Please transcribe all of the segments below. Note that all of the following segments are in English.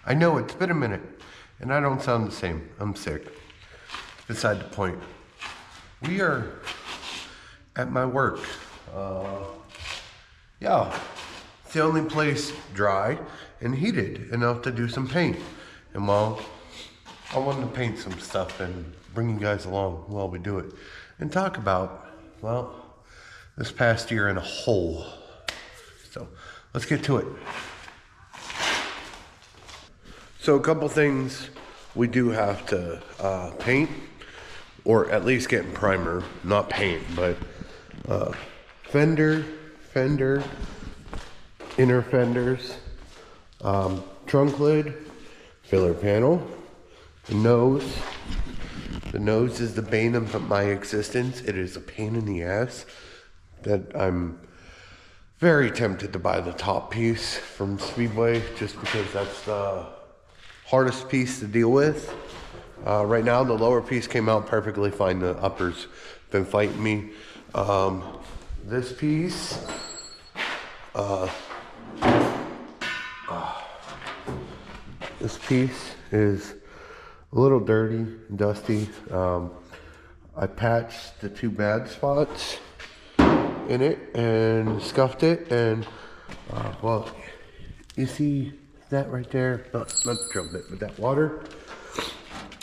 I know it's been a minute, and I don't sound the same. I'm sick. Beside the point. We are at my work. Yeah, it's the only place dry and heated enough to do some paint. And well, I wanted to paint some stuff and bring you guys along while we do it and talk about, well, this past year in a whole. So let's get to it. So a couple things we do have to paint, or at least get in primer, not paint, but fender, inner fenders, trunk lid, filler panel, the nose. The nose is the bane of my existence. It is a pain in the ass that I'm very tempted to buy the top piece from Speedway just because that's the hardest piece to deal with. Right now the lower piece came out perfectly fine. The upper's been fighting me. This piece, is a little dirty, dusty. I patched the two bad spots in it and scuffed it, and well, you see that right there, not the drum bit, but that water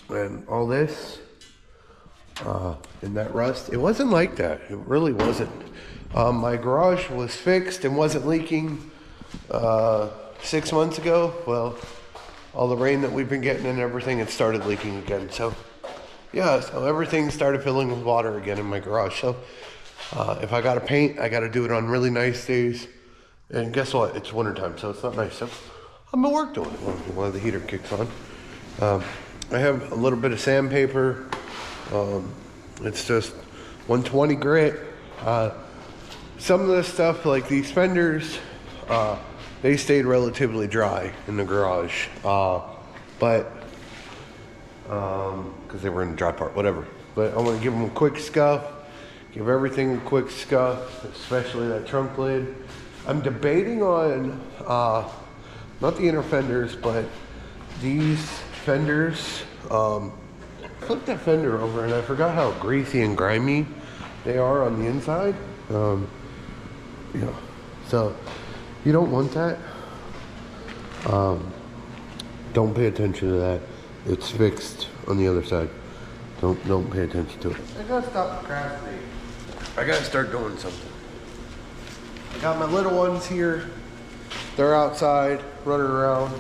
and all this and that rust, it wasn't like that. It really wasn't. My garage was fixed and wasn't leaking 6 months ago. Well, all the rain that we've been getting and everything, it started leaking again. So yeah, so everything started filling with water again in my garage. So if I gotta paint, I gotta do it on really nice days. And guess what? It's wintertime, so it's not nice. So I'm at work doing it while the heater kicks on. I have a little bit of sandpaper. It's just 120 grit. Some of the stuff, like these fenders, they stayed relatively dry in the garage. But because they were in the dry part, whatever. But I want to give them a quick scuff. Give everything a quick scuff, especially that trunk lid. I'm debating on not the inner fenders, but these fenders. Flip that fender over, and I forgot how greasy and grimy they are on the inside. Yeah, so you don't want that. Don't pay attention to that. It's fixed on the other side. Don't pay attention to it. I gotta stop procrastinating. I gotta start doing something. I got my little ones here. They're outside running around.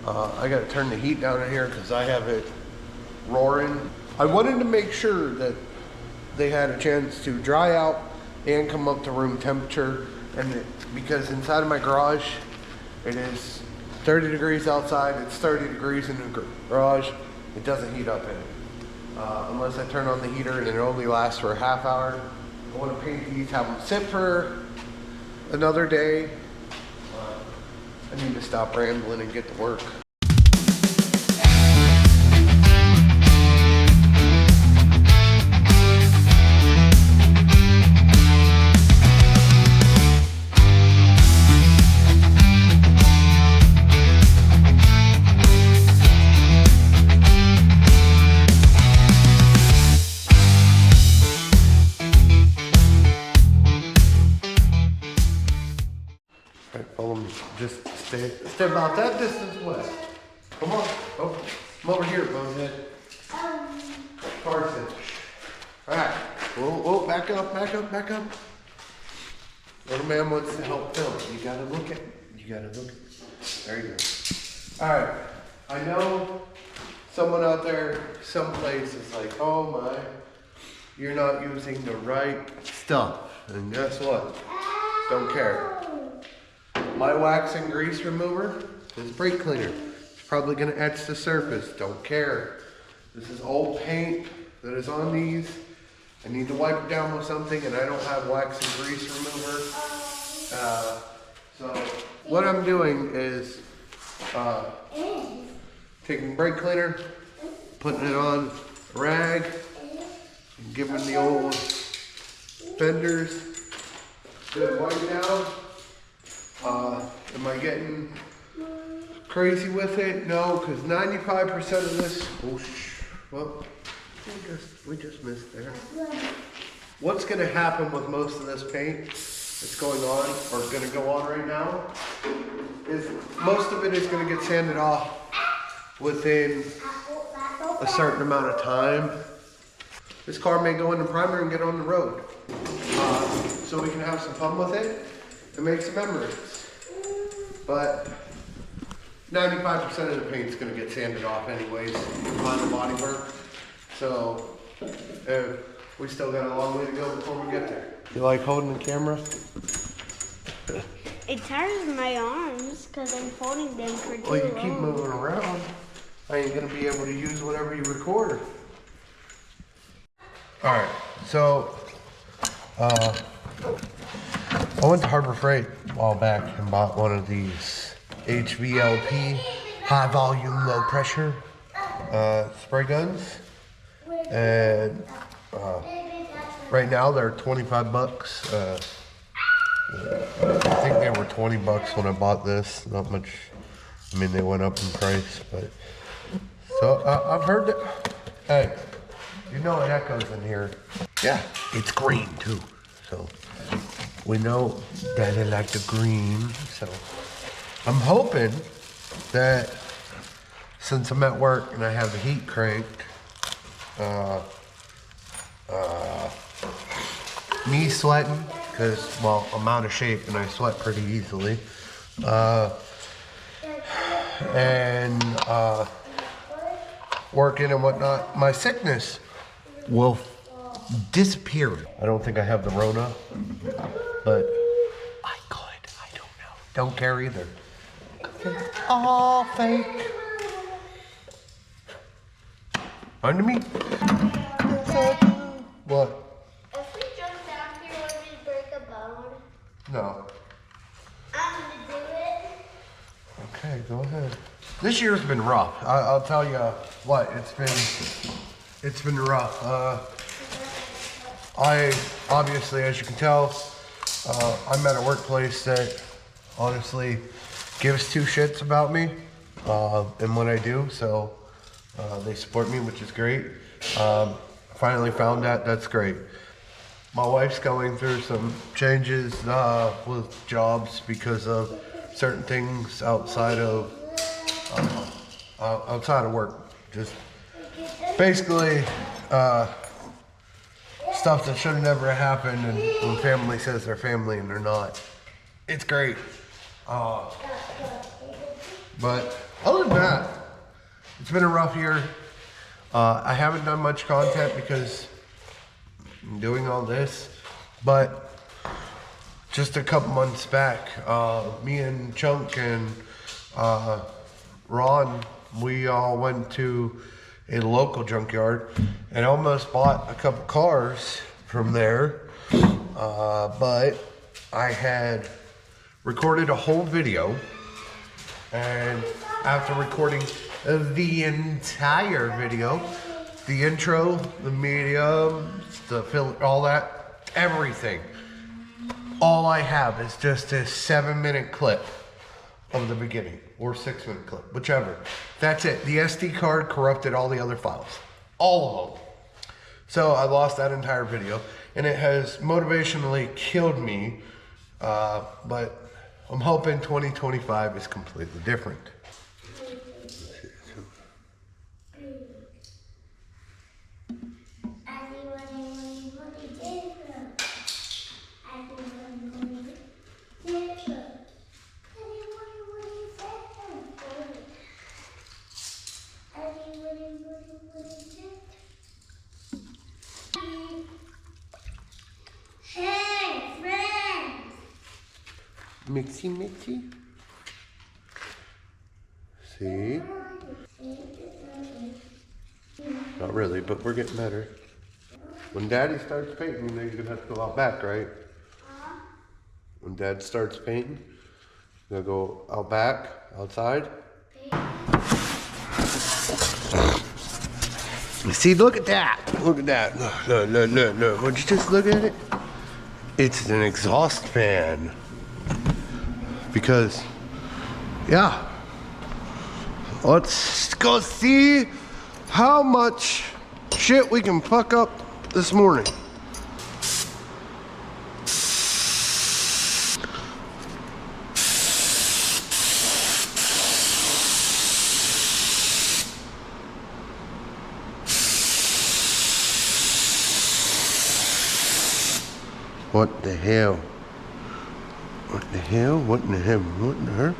I gotta turn the heat down in here because I have it roaring. I wanted to make sure that they had a chance to dry out and come up to room temperature, and because inside of my garage it is 30 degrees outside, it's 30 degrees in the garage. It doesn't heat up in it unless I turn on the heater, and it only lasts for a half hour. I want to paint these, have them sit for another day. I need to stop rambling and get to work. Just stay about that distance away. Come on. Oh, come over here, bonehead. Carson. Alright. Whoa, back up. Little man wants to help film. You gotta look at it. There you go. Alright. I know someone out there, someplace is like, oh my, you're not using the right stuff. And guess what? Don't care. My wax and grease remover is brake cleaner. It's probably gonna etch the surface, don't care. This is old paint that is on these. I need to wipe it down with something, and I don't have wax and grease remover. So what I'm doing is taking brake cleaner, putting it on a rag, and giving the old fenders good wipe down. Am I getting crazy with it? No, because 95% of this, well, we just missed there. What's gonna happen with most of this paint that's going on, or gonna go on right now, is most of it is gonna get sanded off within a certain amount of time. This car may go into primer and get on the road. So we can have some fun with it and make some memories. But 95% of the paint's gonna get sanded off anyways on the bodywork. So we still got a long way to go before we get there. You like holding the camera? It tires my arms because I'm holding them for too long. Well, you keep moving around. I ain't gonna be able to use whatever you record. All right, so I went to Harbor Freight a while back and bought one of these HVLP, high volume, low pressure spray guns. And right now they're 25 bucks. I think they were 20 bucks when I bought this. Not much, I mean, they went up in price, but. So I've heard that, hey, you know it echoes in here. Yeah, it's green too. So we know Daddy liked the green. So I'm hoping that since I'm at work and I have the heat cranked, me sweating, because, well, I'm out of shape and I sweat pretty easily. Working and whatnot, my sickness will disappear. I don't think I have the Rona, but I could. I don't know. Don't care either. It's all fake. Under me? What? If we jump down here, would we break a bone? No. I'm gonna do it. Okay, go ahead. This year's been rough. I'll tell you what, it's been rough. I obviously, as you can tell, I'm at a workplace that honestly gives two shits about me and what I do. So they support me, which is great. Finally found that. That's great. My wife's going through some changes with jobs because of certain things outside of work. Just basically stuff that should have never happened, and when family says they're family and they're not. It's great. But other than that, it's been a rough year. I haven't done much content because I'm doing all this, but just a couple months back, me and Chunk and Ron, we all went to a local junkyard and almost bought a couple cars from there, but I had recorded a whole video, and after recording the entire video, the intro, the medium, the filler, all that, everything, all I have is just a 7-minute clip of the beginning, or 6-minute clip, whichever. That's it. The SD card corrupted all the other files. All of them. So I lost that entire video, and it has motivationally killed me, but I'm hoping 2025 is completely different. Mixy mixy. See? Not really, but we're getting better. When Daddy starts painting, then you're gonna have to go out back, right? When Dad starts painting, you're gonna go out back, outside. See, look at that. Look at that. Look. Would you just look at it? It's an exhaust fan. Because, yeah, Let's go see how much shit we can fuck up this morning. What the hell? What the hell? What in the hell? What in the hell?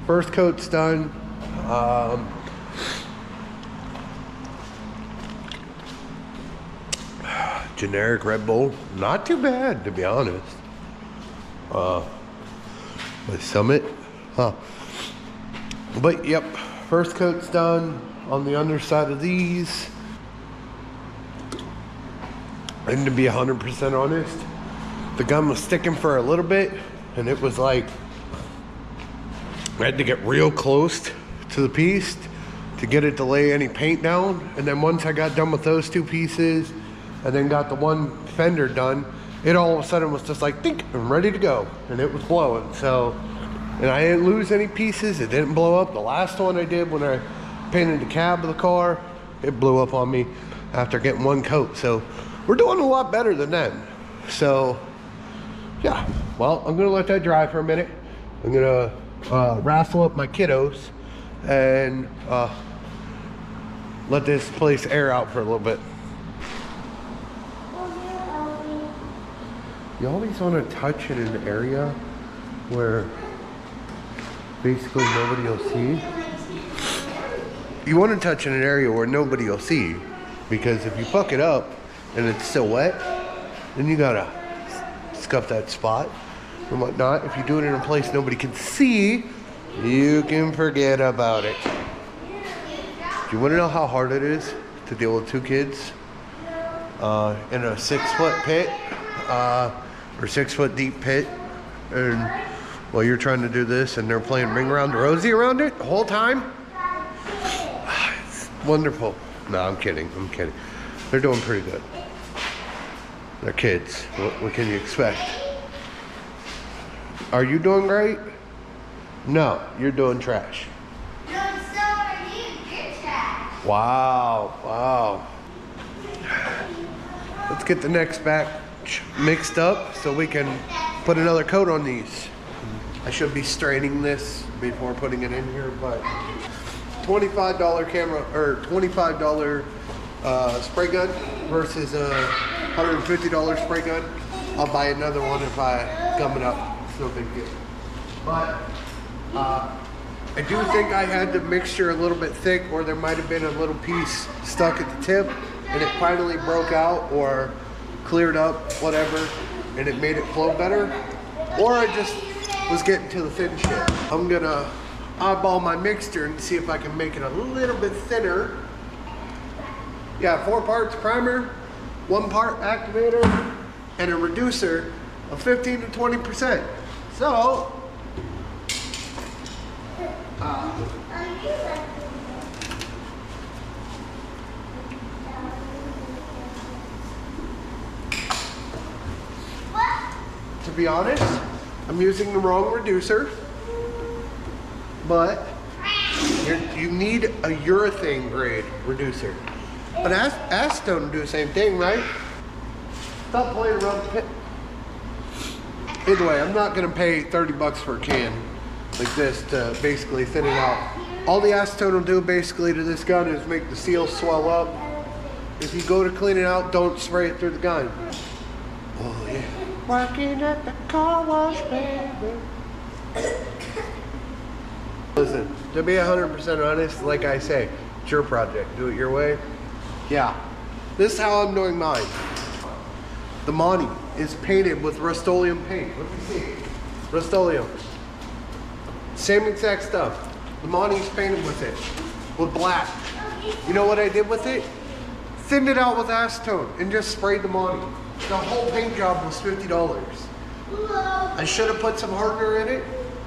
First coat's done. Generic Red Bull, not too bad to be honest. My Summit, huh? But yep, first coat's done on the underside of these. And to be 100% honest, the gun was sticking for a little bit, and it was like I had to get real close to the piece to get it to lay any paint down. And then once I got done with those two pieces and then got the one fender done, it all of a sudden was just like, think, I'm ready to go. And it was blowing. So, and I didn't lose any pieces. It didn't blow up. The last one I did when I painted the cab of the car, it blew up on me after getting one coat. So we're doing a lot better than that. So yeah, well, I'm gonna let that dry for a minute. I'm gonna raffle up my kiddos and let this place air out for a little bit. You always want to touch in an area where basically nobody will see. You want to touch in an area where nobody will see, because if you fuck it up and it's still wet, then you gotta scuff that spot and whatnot. If you do it in a place nobody can see, you can forget about it. Do you want to know how hard it is to deal with two kids in a 6-foot pit or 6-foot deep pit, and while you're trying to do this and they're playing Ring Around the Rosie around it the whole time? It's wonderful. No, I'm kidding. They're doing pretty good. They're kids. What can you expect? Are you doing great? No, you're doing trash. No, so are you. You're trash. Wow. Let's get the next batch mixed up so we can put another coat on these. I should be straining this before putting it in here, but $25 camera or $25 spray gun versus a $150 spray gun. I'll buy another one if I gum it up. It's no big deal. But I do think I had the mixture a little bit thick, or there might have been a little piece stuck at the tip and it finally broke out or cleared up, whatever, and it made it flow better. Or I just was getting to the thin shit. I'm gonna eyeball my mixture and see if I can make it a little bit thinner. Yeah, 4 parts primer, 1 part activator and a reducer of 15 to 20%. So, to be honest, I'm using the wrong reducer, but you need a urethane grade reducer. But acetone will do the same thing, right? Stop playing around the pit. Either way, I'm not gonna pay 30 bucks for a can like this to basically thin it out. All the acetone will do basically to this gun is make the seal swell up. If you go to clean it out, don't spray it through the gun. Oh yeah. Working at the car wash, baby. Listen, to be 100% honest, like I say, it's your project. Do it your way. Yeah. This is how I'm doing mine. The Monty is painted with Rust-Oleum paint. Let me see. Rust-Oleum. Same exact stuff. The Monty's painted with it. With black. You know what I did with it? Thinned it out with acetone and just sprayed the Monty. The whole paint job was $50. I should have put some hardener in it.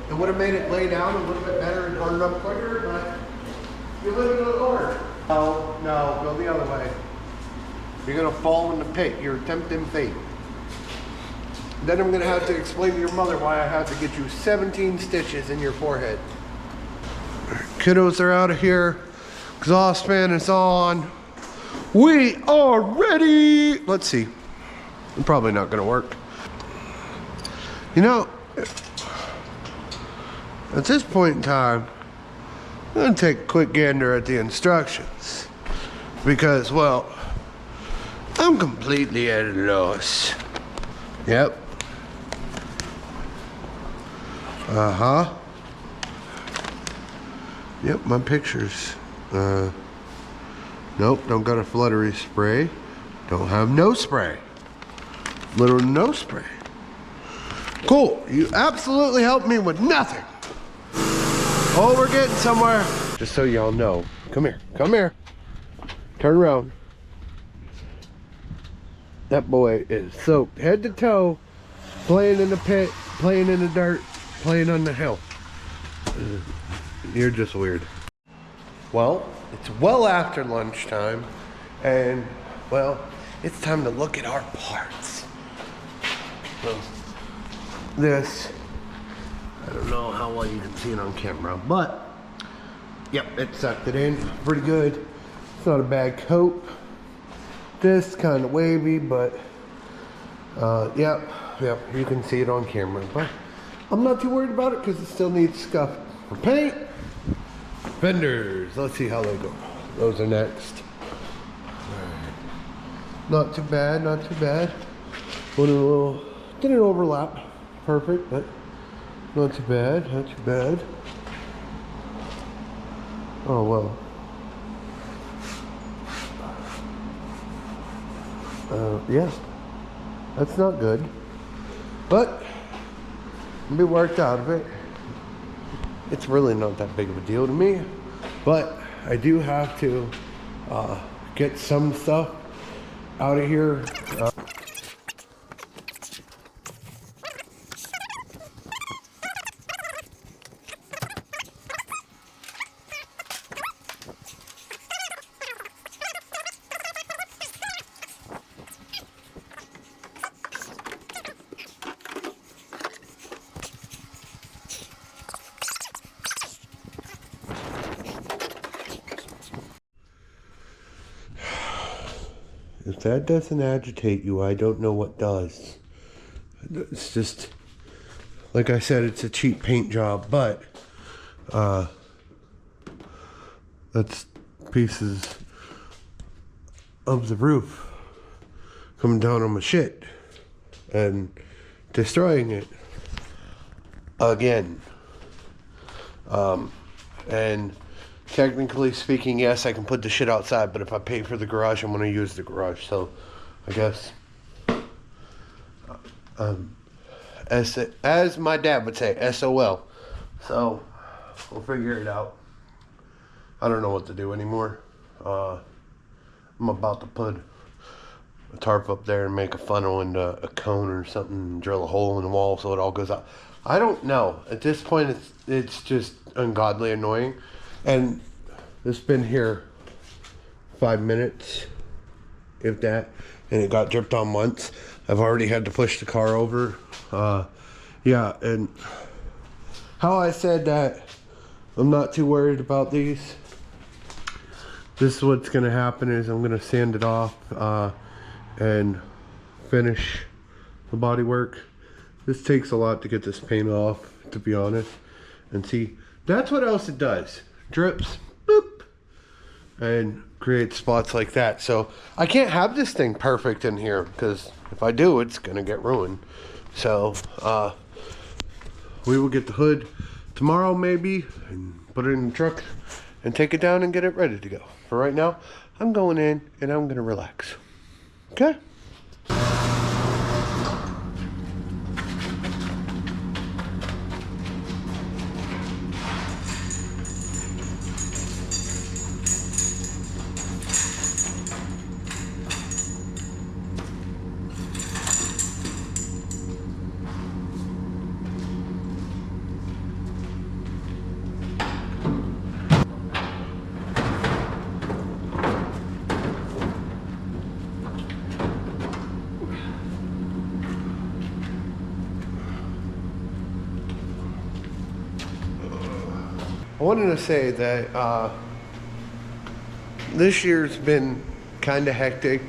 It would have made it lay down a little bit better and harden up quicker, but you live in the Lord. No, go the other way. You're gonna fall in the pit. You're tempting fate. Then I'm gonna have to explain to your mother why I had to get you 17 stitches in your forehead. Kiddos are out of here. Exhaust fan is on. We are ready. Let's see. It's probably not gonna work. You know, at this point in time, I'm gonna take a quick gander at the instructions because, well, I'm completely at a loss. Yep. Uh-huh. Yep, my pictures. Nope, don't got a fluttery spray. Don't have no spray. Little no spray. Cool, you absolutely helped me with nothing. Oh, we're getting somewhere. Just so y'all know, come here, come here. Turn around. That boy is soaked head to toe, playing in the pit, playing in the dirt, playing on the hill. You're just weird. Well, it's well after lunchtime, and well, it's time to look at our parts. So, this, I don't know how well you can see it on camera, but yep, it sucked it in pretty good. It's not a bad coat. This kind of wavy, but yep, you can see it on camera, but I'm not too worried about it because it still needs scuff for paint. Fenders, let's see how they go. Those are next. Not too bad, not too bad. Didn't overlap perfect, but not too bad, not too bad. Oh well. Yeah, that's not good, but we worked out of it. It's really not that big of a deal to me, but I do have to get some stuff out of here. If that doesn't agitate you, I don't know what does. It's just, like I said, it's a cheap paint job, but that's pieces of the roof coming down on my shit and destroying it again. And technically speaking, yes, I can put the shit outside, but if I pay for the garage, I'm going to use the garage. So, I guess, as my dad would say, SOL. So, we'll figure it out. I don't know what to do anymore. I'm about to put a tarp up there and make a funnel into a cone or something, and drill a hole in the wall so it all goes out. I don't know. At this point, it's just ungodly annoying. And it's been here 5 minutes, if that, and it got dripped on once. I've already had to push the car over. Yeah, and how I said that I'm not too worried about these. This is what's gonna happen is I'm gonna sand it off and finish the body work. This takes a lot to get this paint off, to be honest. And see, that's what else it does. Drips, boop, and creates spots like that. So I can't have this thing perfect in here, because if I do, it's gonna get ruined. So we will get the hood tomorrow maybe and put it in the truck and take it down and get it ready to go. For right now, I'm going in and I'm gonna relax. Okay? I wanted to say that this year's been kind of hectic.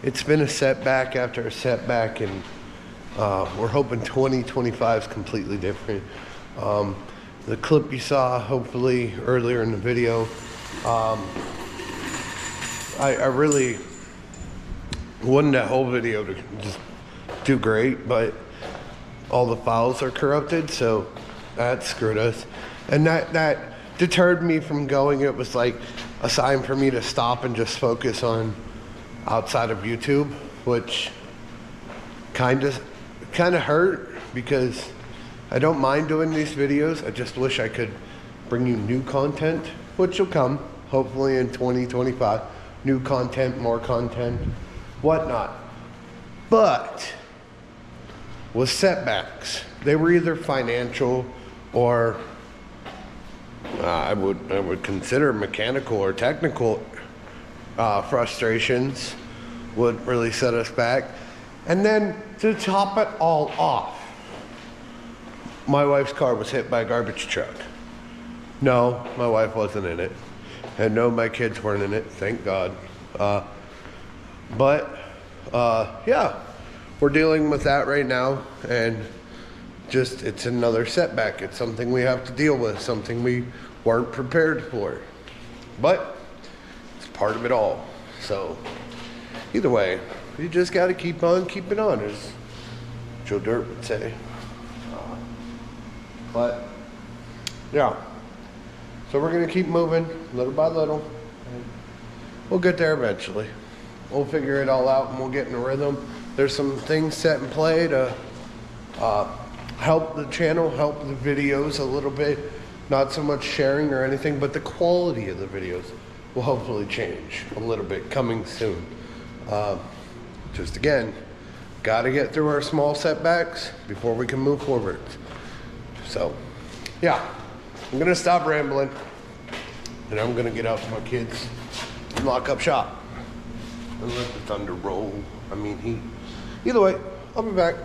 It's been a setback after a setback, and we're hoping 2025 is completely different. The clip you saw, hopefully, earlier in the video, I really wanted that whole video to just do great, but all the files are corrupted, so that screwed us. And that deterred me from going. It was like a sign for me to stop and just focus on outside of YouTube, which kind of hurt, because I don't mind doing these videos. I just wish I could bring you new content, which will come hopefully in 2025. New content, more content, whatnot. But with setbacks, they were either financial or I would consider mechanical or technical frustrations would really set us back. And then to top it all off, my wife's car was hit by a garbage truck. No, my wife wasn't in it. And no, my kids weren't in it, thank God. Yeah, we're dealing with that right now, and just, it's another setback. It's something we have to deal with, something we weren't prepared for. But it's part of it all. So either way, you just got to keep on keeping on, as Joe Dirt would say. But yeah, so we're gonna keep moving little by little, and we'll get there eventually. We'll figure it all out and we'll get in a rhythm. There's some things set in play to help the channel, help the videos a little bit. Not so much sharing or anything, but the quality of the videos will hopefully change a little bit coming soon. Just again, got to get through our small setbacks before we can move forward. So yeah, I'm gonna stop rambling and I'm gonna get out to my kids and lock up shop and let the thunder roll. I mean heat. Either way, I'll be back.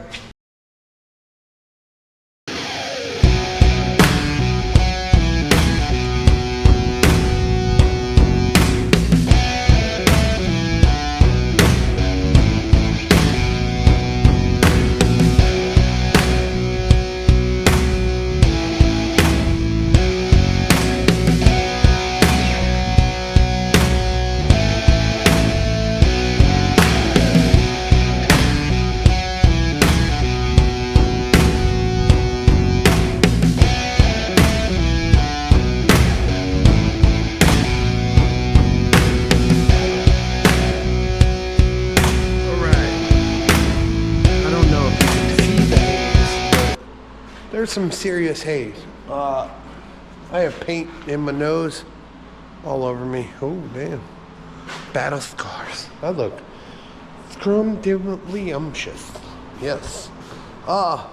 There's some serious haze. I have paint in my nose, all over me. Oh damn, battle scars. I look scrumdiddlyumptious. Yes. Now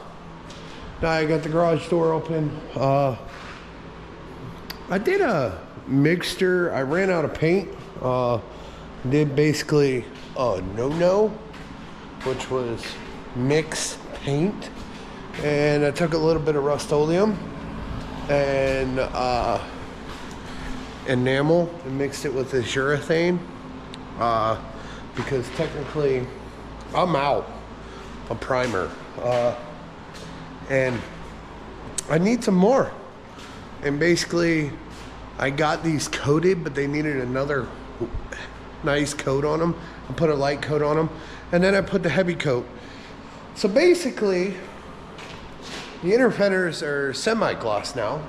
I got the garage door open. I did a mixture. I ran out of paint. Did basically a no-no, which was mix paint. And I took a little bit of Rust-Oleum and enamel and mixed it with this urethane. Because technically I'm out a primer. And I need some more. And basically I got these coated, but they needed another nice coat on them. I put a light coat on them, and then I put the heavy coat. So basically the inner fenders are semi-gloss now.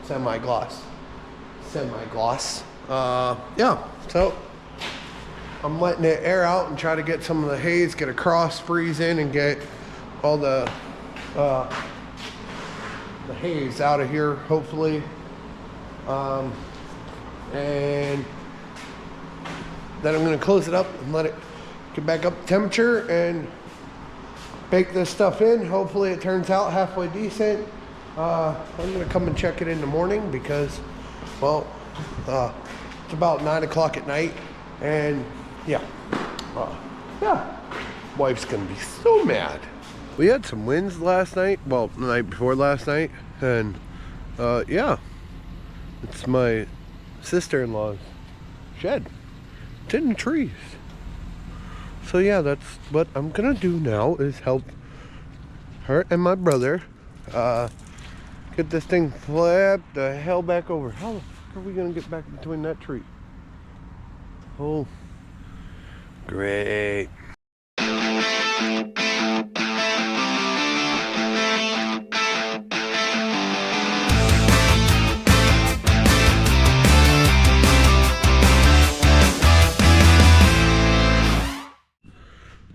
Semi-gloss. Yeah, so I'm letting it air out and try to get some of the haze, get a cross freeze in, and get all the haze out of here, hopefully. And then I'm gonna close it up and let it get back up to temperature and bake this stuff in. Hopefully it turns out halfway decent. I'm gonna come and check it in the morning because, well, it's about 9 o'clock at night, and yeah, wife's gonna be so mad. We had some winds last night, well, the night before last night, and yeah, it's my sister-in-law's shed. It's in the trees. So yeah, that's what I'm gonna do now, is help her and my brother get this thing flipped the hell back over. How the fuck are we gonna get back between that tree? Oh, great.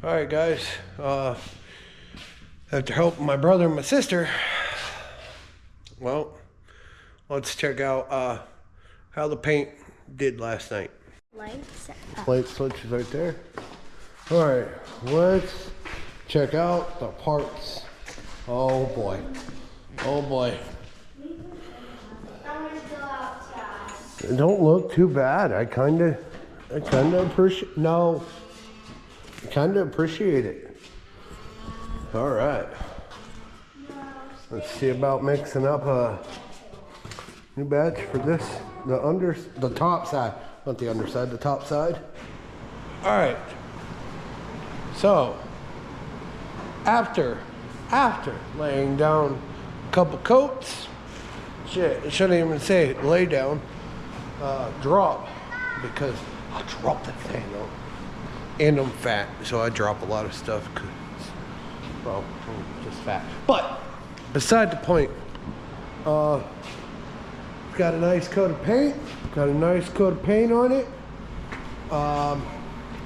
Alright guys, after helping my brother and my sister, well, let's check out how the paint did last night. Lights. Light switch is right there. Alright, let's check out the parts. Oh boy. Oh boy. It don't look too bad. I kinda appreciate, no. I kinda appreciate it. Alright. Let's see about mixing up a new batch for this. The top side. Not the underside, the top side. Alright. So after laying down a couple coats, shit, it shouldn't even say lay down, drop, because I drop the thing though. And I'm fat, so I drop a lot of stuff, cause, well, I'm just fat. But beside the point, got a nice coat of paint. Got a nice coat of paint on it.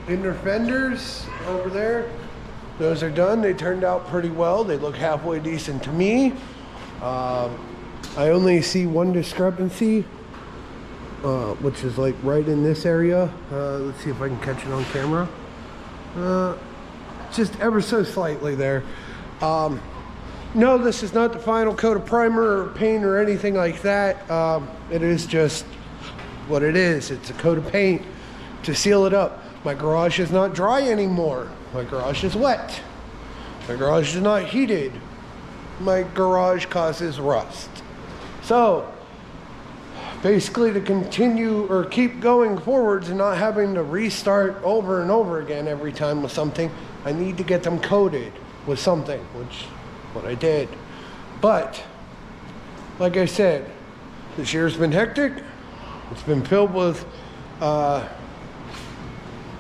Inner fenders over there, those are done. They turned out pretty well. They look halfway decent to me. I only see one discrepancy, which is like right in this area. Let's see if I can catch it on camera. Just ever so slightly there. No, this is not the final coat of primer or paint or anything like that. It is just what it is. It's a coat of paint to seal it up. My garage is not dry anymore. My garage is wet. My garage is not heated. My garage causes rust. So basically, to continue or keep going forwards and not having to restart over and over again every time with something, I need to get them coated with something, which what I did. But like I said, this year's been hectic. It's been filled with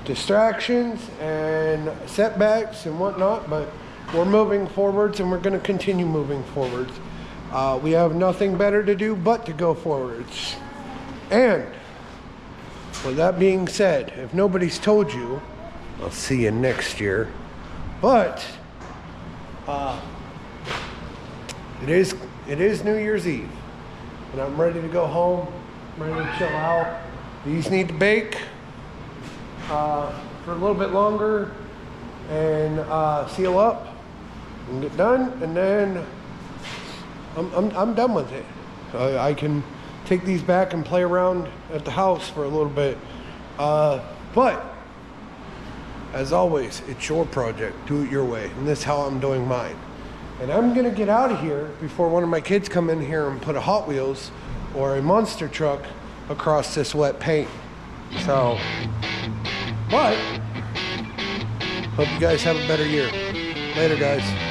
distractions and setbacks and whatnot, but we're moving forwards and we're going to continue moving forwards. We have nothing better to do but to go forwards. And with that being said, if nobody's told you, I'll see you next year. But it is New Year's Eve, and I'm ready to go home. I'm ready to chill out. These need to bake. for a little bit longer and seal up and get done, and then I'm done with it. I can take these back and play around at the house for a little bit. But as always, it's your project. Do it your way, and this is how I'm doing mine. And I'm gonna get out of here before one of my kids come in here and put a Hot Wheels or a monster truck across this wet paint. So, but hope you guys have a better year. Later, guys.